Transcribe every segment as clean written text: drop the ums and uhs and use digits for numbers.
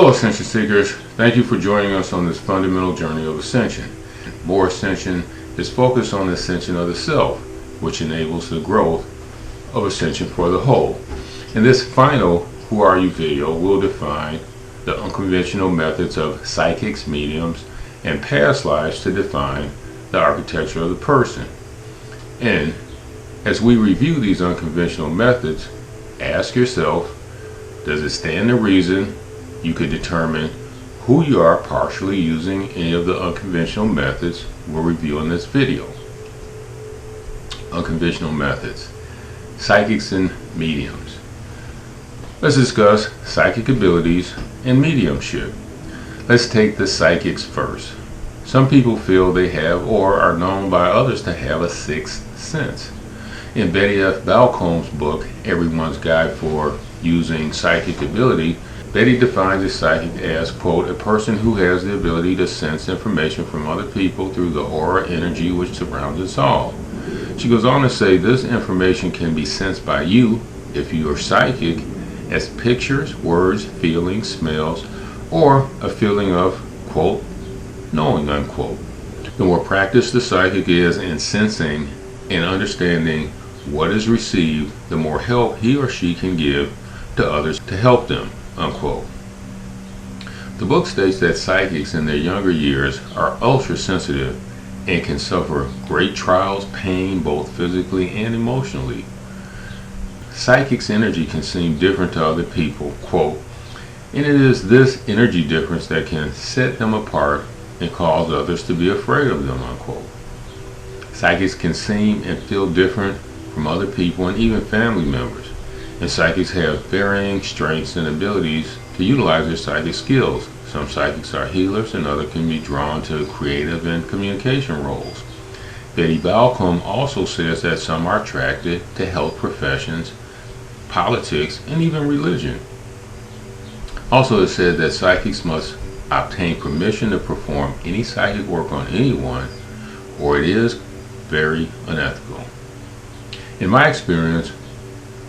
Hello Ascension Seekers, thank you for joining us on this fundamental journey of ascension. Moore Ascension is focused on the ascension of the self, which enables the growth of ascension for the whole. In this final Who Are You video, we'll define the unconventional methods of psychics, mediums, and past lives to define the architecture of the person. And as we review these unconventional methods, ask yourself, does it stand to reason you could determine who you are partially using any of the unconventional methods we'll review in this video? Unconventional methods, psychics and mediums. Let's discuss psychic abilities and mediumship. Let's take the psychics first. Some people feel they have or are known by others to have a sixth sense. In Betty F. Balcomb's book, Everyone's Guide for Using Psychic Ability, Betty defines a psychic as, quote, a person who has the ability to sense information from other people through the aura energy which surrounds us all. She goes on to say this information can be sensed by you, if you are psychic, as pictures, words, feelings, smells, or a feeling of, quote, knowing, unquote. The more practiced the psychic is in sensing and understanding what is received, the more help he or she can give to others to help them, unquote. The book states that psychics in their younger years are ultra sensitive and can suffer great trials, pain, both physically and emotionally. Psychics' energy can seem different to other people, quote, and it is this energy difference that can set them apart and cause others to be afraid of them, unquote. Psychics can seem and feel different from other people and even family members. And psychics have varying strengths and abilities to utilize their psychic skills. Some psychics are healers and others can be drawn to creative and communication roles. Betty Balcomb also says that some are attracted to health professions, politics, and even religion. Also, it said that psychics must obtain permission to perform any psychic work on anyone, or it is very unethical. In my experience,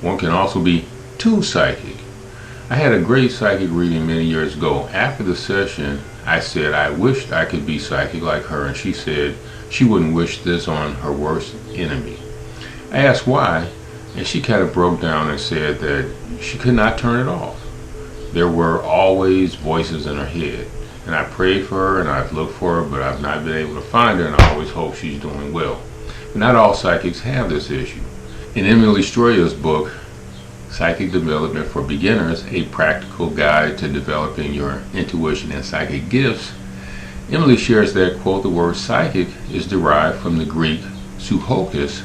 one can also be too psychic. I had a great psychic reading many years ago. After the session, I said I wished I could be psychic like her, and she said she wouldn't wish this on her worst enemy. I asked why, and she kind of broke down and said that she could not turn it off. There were always voices in her head, and I prayed for her and I've looked for her, but I've not been able to find her, and I always hope she's doing well. But not all psychics have this issue. In Emily Stroya's book, Psychic Development for Beginners, a practical guide to developing your intuition and psychic gifts, Emily shares that, quote, the word psychic is derived from the Greek psychokos,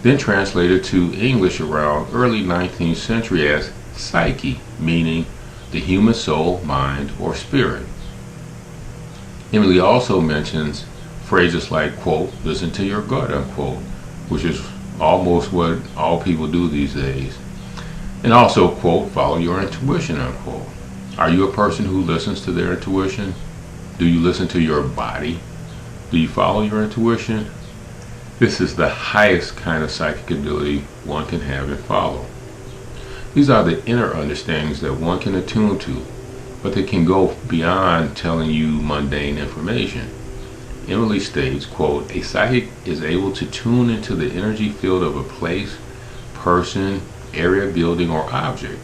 then translated to English around early 19th century as psyche, meaning the human soul, mind, or spirit. Emily also mentions phrases like, quote, listen to your gut, unquote, which is almost what all people do these days. And also, quote, follow your intuition, unquote. Are you a person who listens to their intuition? Do you listen to your body? Do you follow your intuition? This is the highest kind of psychic ability one can have and follow. These are the inner understandings that one can attune to, but they can go beyond telling you mundane information. Emily states, quote, a psychic is able to tune into the energy field of a place, person, area, building, or object.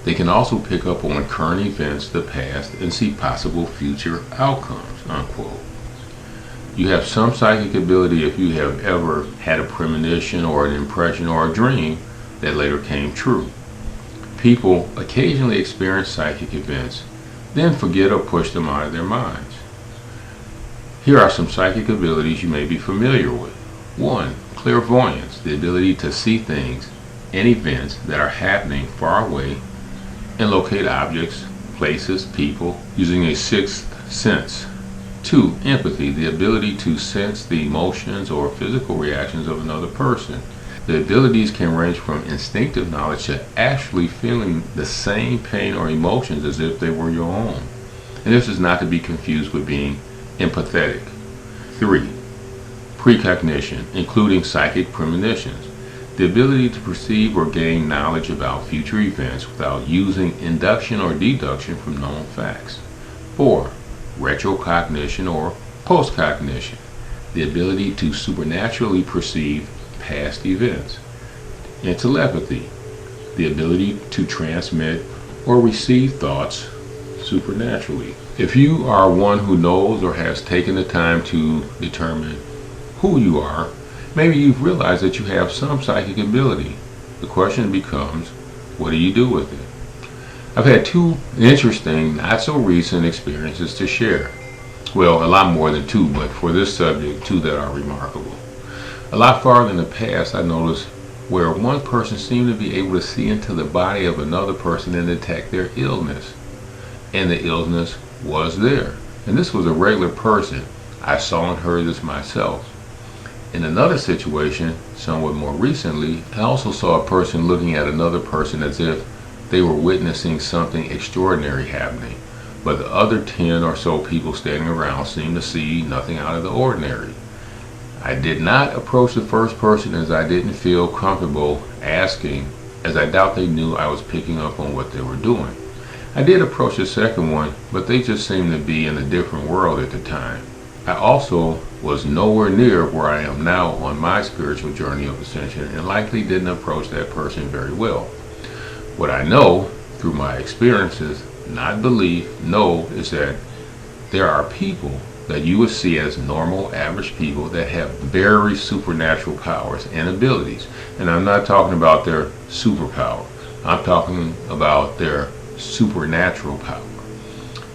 They can also pick up on current events, the past, and see possible future outcomes, unquote. You have some psychic ability if you have ever had a premonition or an impression or a dream that later came true. People occasionally experience psychic events, then forget or push them out of their minds. Here are some psychic abilities you may be familiar with. 1. Clairvoyance, the ability to see things and events that are happening far away and locate objects, places, people using a sixth sense. 2. Empathy, the ability to sense the emotions or physical reactions of another person. The abilities can range from instinctive knowledge to actually feeling the same pain or emotions as if they were your own. And this is not to be confused with being empathetic. 3. Precognition, including psychic premonitions. the ability to perceive or gain knowledge about future events without using induction or deduction from known facts. 4. Retrocognition or postcognition, the ability to supernaturally perceive past events. And telepathy, the ability to transmit or receive thoughts supernaturally. If you are one who knows or has taken the time to determine who you are, maybe you've realized that you have some psychic ability. The question becomes, what do you do with it? I've had 2 interesting, not so recent experiences to share. Well, a lot more than 2, but for this subject, 2 that are remarkable. A lot farther in the past, I noticed where one person seemed to be able to see into the body of another person and detect their illness. And the illness was there. And this was a regular person. I saw and heard this myself. In another situation, somewhat more recently, I also saw a person looking at another person as if they were witnessing something extraordinary happening. But the other 10 or so people standing around seemed to see nothing out of the ordinary. I did not approach the first person as I didn't feel comfortable asking, as I doubt they knew I was picking up on what they were doing. I did approach the second one, but they just seemed to be in a different world at the time. I also was nowhere near where I am now on my spiritual journey of ascension and likely didn't approach that person very well. What I know through my experiences, not believe, know, is that there are people that you would see as normal, average people that have very supernatural powers and abilities. And I'm not talking about their superpower. I'm talking about their supernatural power.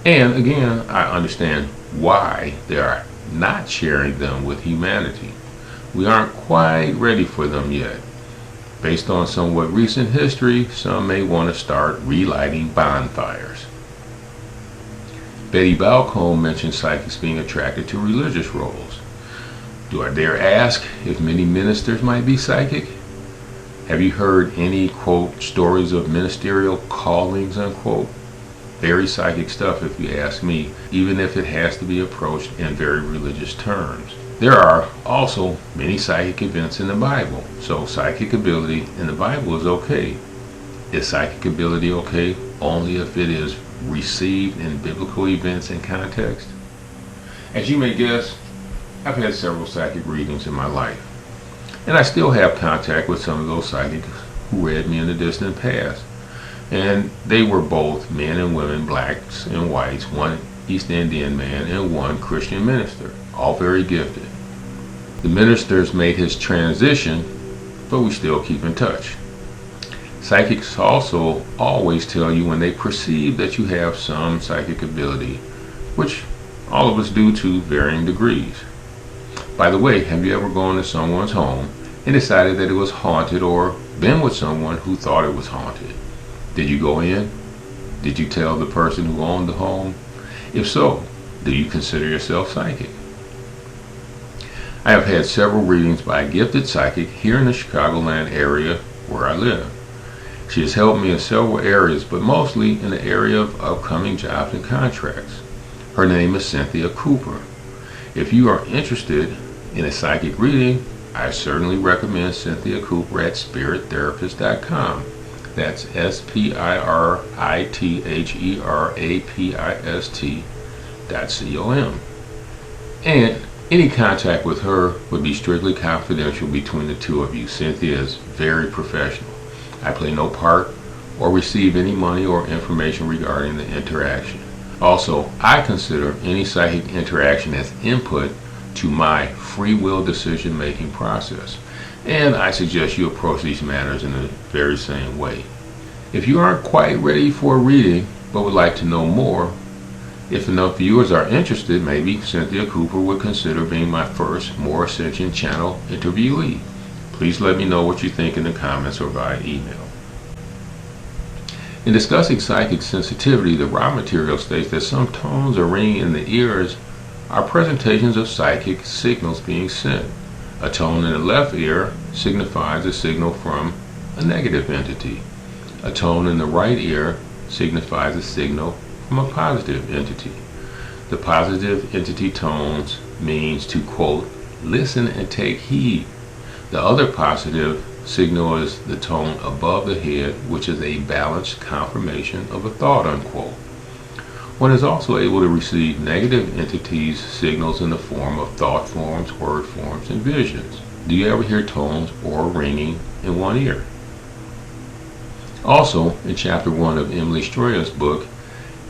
And again, I understand why they are not sharing them with humanity. We aren't quite ready for them yet. Based on somewhat recent history, some may want to start relighting bonfires. Betty Balcombe mentioned psychics being attracted to religious roles. Do I dare ask if many ministers might be psychic? Have you heard any, quote, stories of ministerial callings, unquote? Very psychic stuff if you ask me, even if it has to be approached in very religious terms. There are also many psychic events in the Bible, so psychic ability in the Bible is okay. Is psychic ability okay only if it is received in biblical events and context? As you may guess, I've had several psychic readings in my life, and I still have contact with some of those psychics who read me in the distant past. And they were both men and women, blacks and whites, one East Indian man and one Christian minister, all very gifted. The minister's made his transition, but we still keep in touch. Psychics also always tell you when they perceive that you have some psychic ability, which all of us do to varying degrees. By the way, have you ever gone to someone's home and decided that it was haunted, or been with someone who thought it was haunted? Did you go in? Did you tell the person who owned the home? If so, do you consider yourself psychic? I have had several readings by a gifted psychic here in the Chicagoland area where I live. She has helped me in several areas, but mostly in the area of upcoming jobs and contracts. Her name is Cynthia Cooper. If you are interested in a psychic reading, I certainly recommend Cynthia Cooper at spirittherapist.com. That's spirittherapist.com. And any contact with her would be strictly confidential between the two of you. Cynthia is very professional. I play no part or receive any money or information regarding the interaction. Also, I consider any psychic interaction as input to my free will decision-making process. And I suggest you approach these matters in the very same way. If you aren't quite ready for a reading, but would like to know more, if enough viewers are interested, maybe Cynthia Cooper would consider being my first Moore Ascension channel interviewee. Please let me know what you think in the comments or via email. In discussing psychic sensitivity, the raw material states that some tones or ringing in the ears are presentations of psychic signals being sent. A tone in the left ear signifies a signal from a negative entity. A tone in the right ear signifies a signal from a positive entity. The positive entity tones means to, quote, listen and take heed. The other positive signal is the tone above the head, which is a balanced confirmation of a thought, unquote. One is also able to receive negative entities signals in the form of thought forms, word forms, and visions. Do you ever hear tones or ringing in one ear? Also, in chapter 1 of Emily Stroya's book,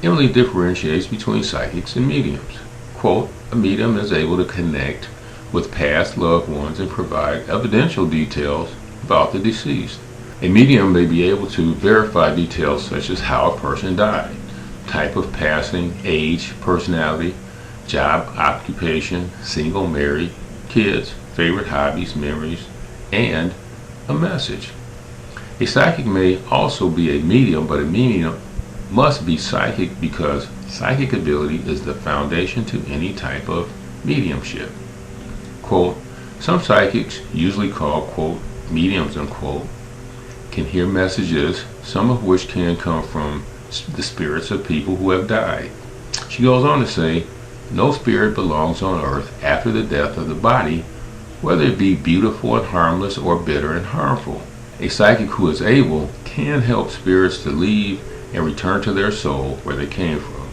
Emily differentiates between psychics and mediums. Quote, a medium is able to connect with past loved ones and provide evidential details about the deceased. A medium may be able to verify details such as how a person died, type of passing, age, personality, job, occupation, single, married, kids, favorite hobbies, memories, and a message. A psychic may also be a medium, but a medium must be psychic because psychic ability is the foundation to any type of mediumship. Quote, some psychics, usually called, quote, mediums, unquote, can hear messages, some of which can come from the spirits of people who have died. She goes on to say, no spirit belongs on earth after the death of the body, whether it be beautiful and harmless or bitter and harmful. A psychic who is able can help spirits to leave and return to their soul where they came from.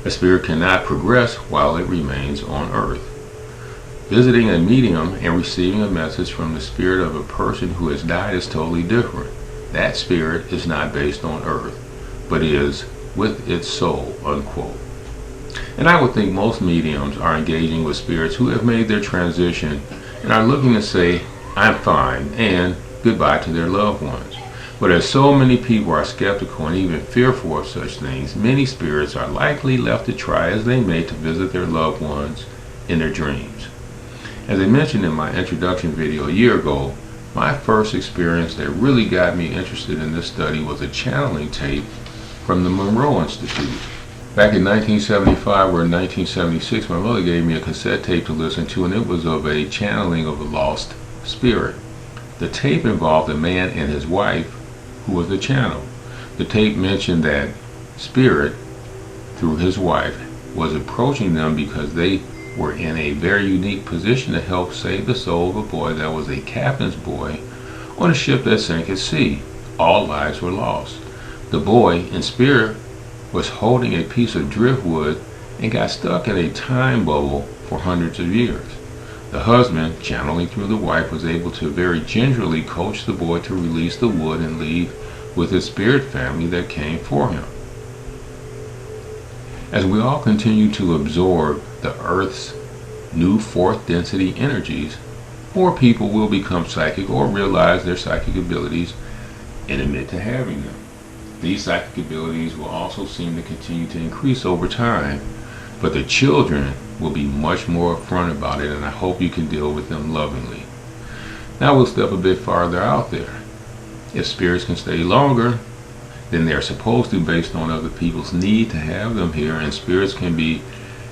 A spirit cannot progress while it remains on earth. Visiting a medium and receiving a message from the spirit of a person who has died is totally different. That spirit is not based on earth, but is with its soul, unquote. And I would think most mediums are engaging with spirits who have made their transition and are looking to say, I'm fine, and goodbye to their loved ones. But as so many people are skeptical and even fearful of such things, many spirits are likely left to try as they may to visit their loved ones in their dreams. As I mentioned in my introduction video a year ago, my first experience that really got me interested in this study was a channeling tape from the Monroe Institute. Back in 1975 or 1976, my mother gave me a cassette tape to listen to, and it was of a channeling of a lost spirit. The tape involved a man and his wife who was the channel. The tape mentioned that spirit, through his wife, was approaching them because they were in a very unique position to help save the soul of a boy that was a captain's boy on a ship that sank at sea. All lives were lost. The boy, in spirit, was holding a piece of driftwood and got stuck in a time bubble for hundreds of years. The husband, channeling through the wife, was able to very gingerly coach the boy to release the wood and leave with his spirit family that came for him. As we all continue to absorb the Earth's new fourth density energies, more people will become psychic or realize their psychic abilities and admit to having them. These psychic abilities will also seem to continue to increase over time, but the children will be much more upfront about it, and I hope you can deal with them lovingly. Now we'll step a bit farther out there. If spirits can stay longer than they're supposed to based on other people's need to have them here, and spirits can be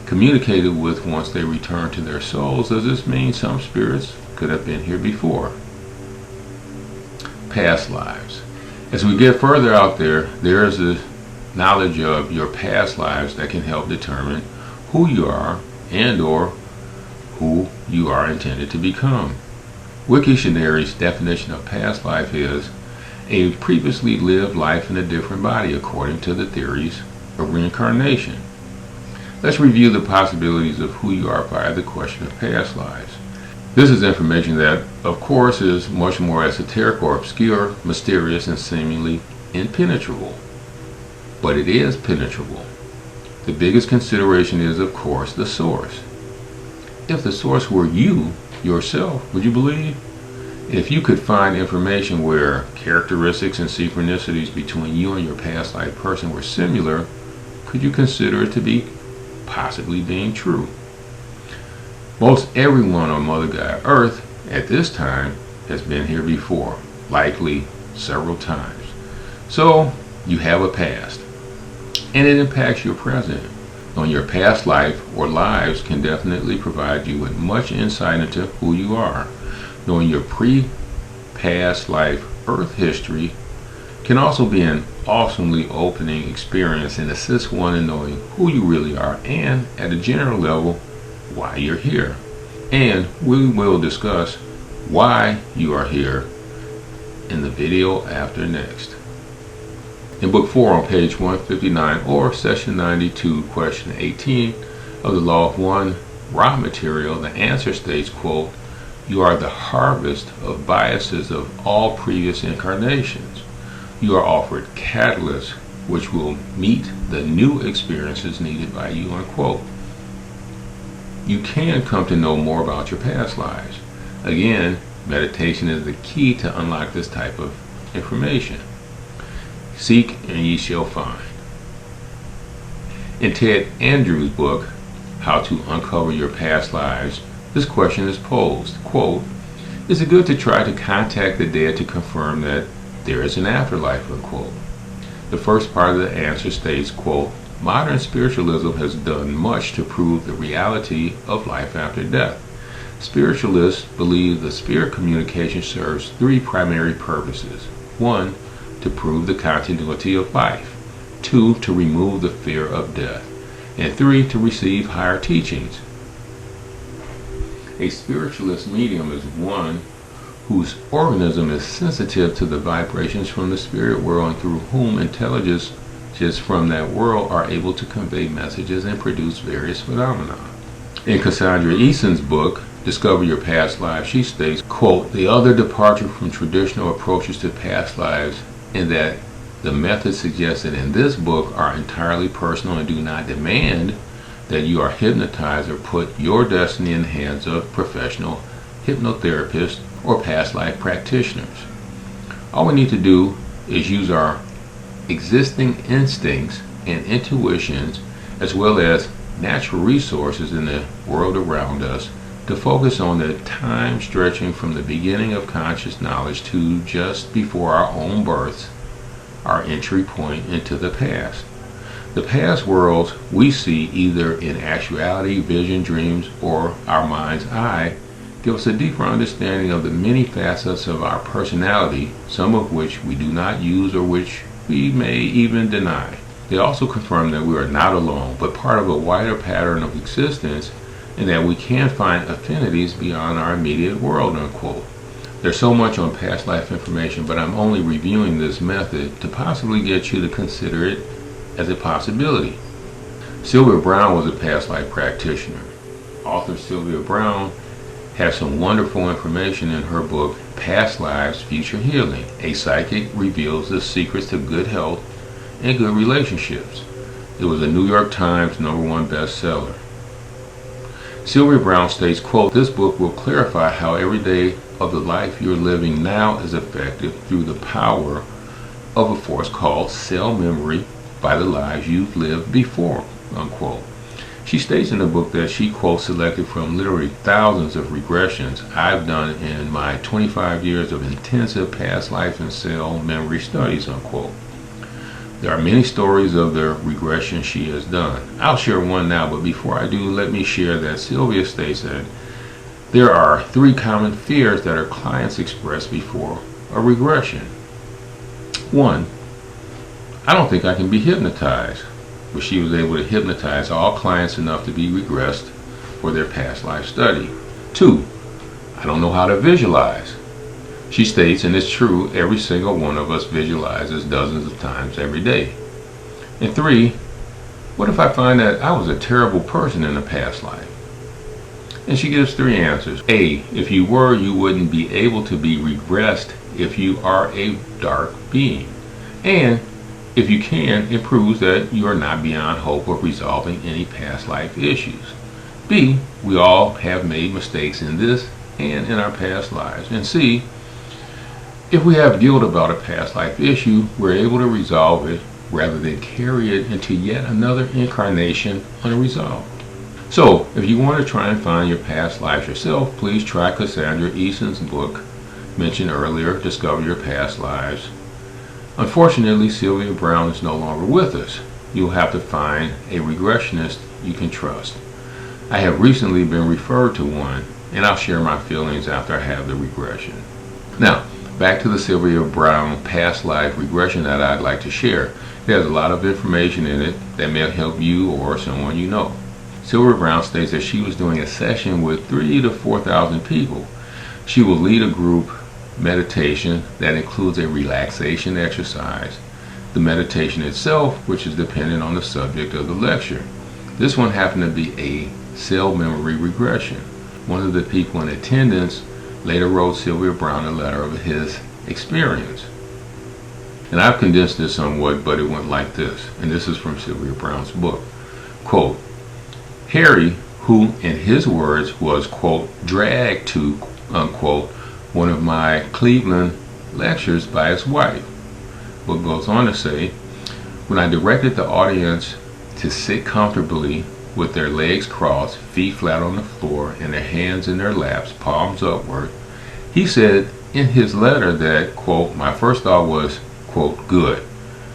communicated with once they return to their souls, does this mean some spirits could have been here before? Past lives. As we get further out there, there is the knowledge of your past lives that can help determine who you are and or who you are intended to become. Wiktionary's definition of past life is a previously lived life in a different body according to the theories of reincarnation. Let's review the possibilities of who you are via the question of past lives. This is information that, of course, is much more esoteric or obscure, mysterious, and seemingly impenetrable. But it is penetrable. The biggest consideration is, of course, the source. If the source were you, yourself, would you believe? If you could find information where characteristics and synchronicities between you and your past life person were similar, could you consider it to be possibly being true? Most everyone on Mother God Earth at this time has been here before, likely several times. So you have a past, and it impacts your present. Knowing your past life or lives can definitely provide you with much insight into who you are. Knowing your pre-past life Earth history can also be an awesomely opening experience and assist one in knowing who you really are and, at a general level, why you're here. And we will discuss why you are here in the video after next. In Book 4 on page 159 or Session 92, Question 18 of the Law of One, raw material, the answer states, quote, "You are the harvest of biases of all previous incarnations. You are offered catalysts which will meet the new experiences needed by you," unquote. You can come to know more about your past lives. Again, meditation is the key to unlock this type of information. Seek and ye shall find. In Ted Andrews' book, How to Uncover Your Past Lives, this question is posed, quote, "Is it good to try to contact the dead to confirm that there is an afterlife," unquote. The first part of the answer states, quote, "Modern spiritualism has done much to prove the reality of life after death. Spiritualists believe the spirit communication serves three primary purposes. 1, to prove the continuity of life. 2, to remove the fear of death. And 3, to receive higher teachings." A spiritualist medium is one whose organism is sensitive to the vibrations from the spirit world and through whom intelligences from that world are able to convey messages and produce various phenomena. In Cassandra Eason's book, Discover Your Past Lives, she states, quote, "The other departure from traditional approaches to past lives in that the methods suggested in this book are entirely personal and do not demand that you are hypnotized or put your destiny in the hands of professional hypnotherapists or past life practitioners. All we need to do is use our existing instincts and intuitions as well as natural resources in the world around us to focus on the time stretching from the beginning of conscious knowledge to just before our own births, our entry point into the past. The past worlds we see either in actuality, vision, dreams, or our mind's eye give us a deeper understanding of the many facets of our personality, some of which we do not use or which we may even deny. They also confirm that we are not alone, but part of a wider pattern of existence, and that we can find affinities beyond our immediate world," unquote. There's so much on past life information, but I'm only reviewing this method to possibly get you to consider it as a possibility. Sylvia Browne was a past life practitioner. Author Sylvia Browne has some wonderful information in her book, Past Lives, Future Healing. A Psychic Reveals the Secrets to Good Health and Good Relationships. It was a New York Times #1 bestseller. Sylvia Browne states, quote, "This book will clarify how every day of the life you're living now is affected through the power of a force called cell memory by the lives you've lived before," unquote. She states in the book that she, quote, "selected from literally thousands of regressions I've done in my 25 years of intensive past life and cell memory studies," unquote. There are many stories of the regression she has done. I'll share one now, but before I do, let me share that Sylvia states that there are 3 common fears that her clients express before a regression. 1, I don't think I can be hypnotized. But she was able to hypnotize all clients enough to be regressed for their past life study. 2, I don't know how to visualize. She states, and it's true, every single one of us visualizes dozens of times every day. And 3, what if I find that I was a terrible person in a past life? And she gives 3 answers. A, if you were, you wouldn't be able to be regressed if you are a dark being. And if you can, it proves that you are not beyond hope of resolving any past life issues. B, we all have made mistakes in this and in our past lives. And C, if we have guilt about a past life issue, we're able to resolve it rather than carry it into yet another incarnation unresolved. So, if you want to try and find your past lives yourself, please try Cassandra Eason's book, mentioned earlier, Discover Your Past Lives. Unfortunately, Sylvia Browne is no longer with us. You'll have to find a regressionist you can trust. I have recently been referred to one, and I'll share my feelings after I have the regression. Now, back to the Sylvia Browne past life regression that I'd like to share. It has a lot of information in it that may help you or someone you know. Sylvia Browne states that she was doing a session with 3,000 to 4,000 people. She will lead a group meditation that includes a relaxation exercise, the meditation itself, which is dependent on the subject of the lecture. This one happened to be a cell memory regression. One of the people in attendance later wrote Sylvia Browne a letter of his experience. And I've condensed this somewhat, but it went like this, and this is from Sylvia Browne's book. Quote, Harry, who in his words was, quote, dragged to, unquote, one of my Cleveland lectures by his wife. Book goes on to say, when I directed the audience to sit comfortably with their legs crossed, feet flat on the floor, and their hands in their laps, palms upward, he said in his letter that, quote, my first thought was, quote, good.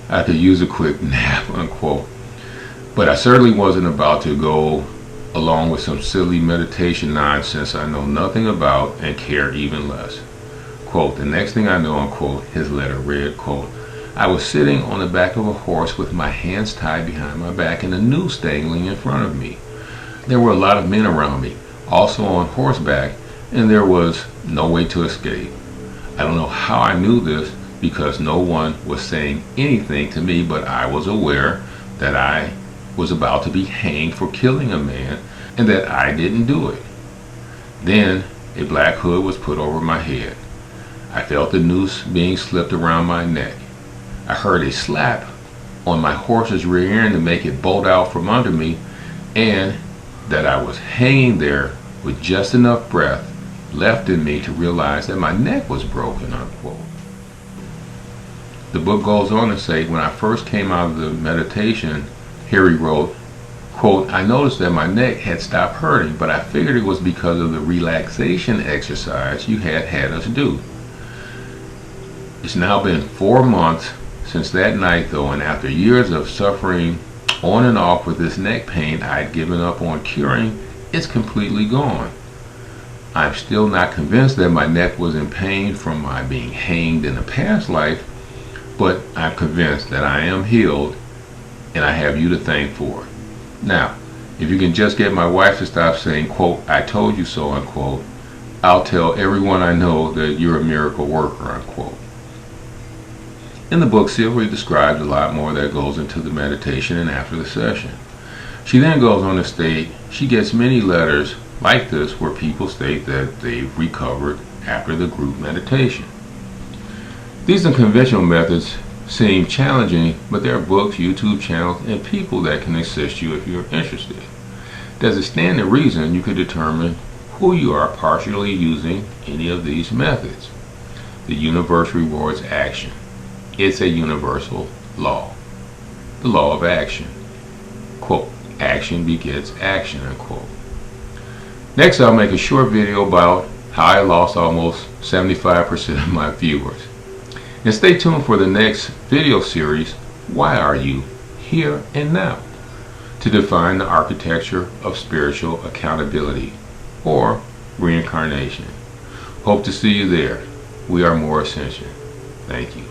I could use a quick nap, unquote. But I certainly wasn't about to go along with some silly meditation nonsense I know nothing about and care even less. Quote, the next thing I know, unquote, his letter read, quote, I was sitting on the back of a horse with my hands tied behind my back and a noose dangling in front of me. There were a lot of men around me, also on horseback, and there was no way to escape. I don't know how I knew this because no one was saying anything to me, but I was aware that I was about to be hanged for killing a man and that I didn't do it. Then a black hood was put over my head. I felt the noose being slipped around my neck. I heard a slap on my horse's rear end to make it bolt out from under me, and that I was hanging there with just enough breath left in me to realize that my neck was broken, unquote. The book goes on to say, when I first came out of the meditation, Harry wrote, quote, I noticed that my neck had stopped hurting, but I figured it was because of the relaxation exercise you had us do. It's now been 4 months since that night though, and after years of suffering on and off with this neck pain I'd given up on curing, it's completely gone. I'm still not convinced that my neck was in pain from my being hanged in a past life, but I'm convinced that I am healed, and I have you to thank for it. Now, if you can just get my wife to stop saying, quote, I told you so, unquote, I'll tell everyone I know that you're a miracle worker, unquote. In the book, Sylvia describes a lot more that goes into the meditation and after the session. She then goes on to state she gets many letters like this where people state that they've recovered after the group meditation. These unconventional methods seem challenging, but there are books, YouTube channels, and people that can assist you if you're interested. Does it stand to reason you could determine who you are partially using any of these methods? The universe rewards action. It's a universal law. The law of action. Quote, action begets action, unquote. Next, I'll make a short video about how I lost almost 75% of my viewers. And stay tuned for the next video series, Why Are You Here and Now? To define the architecture of spiritual accountability or reincarnation. Hope to see you there. We are Moore Ascension. Thank you.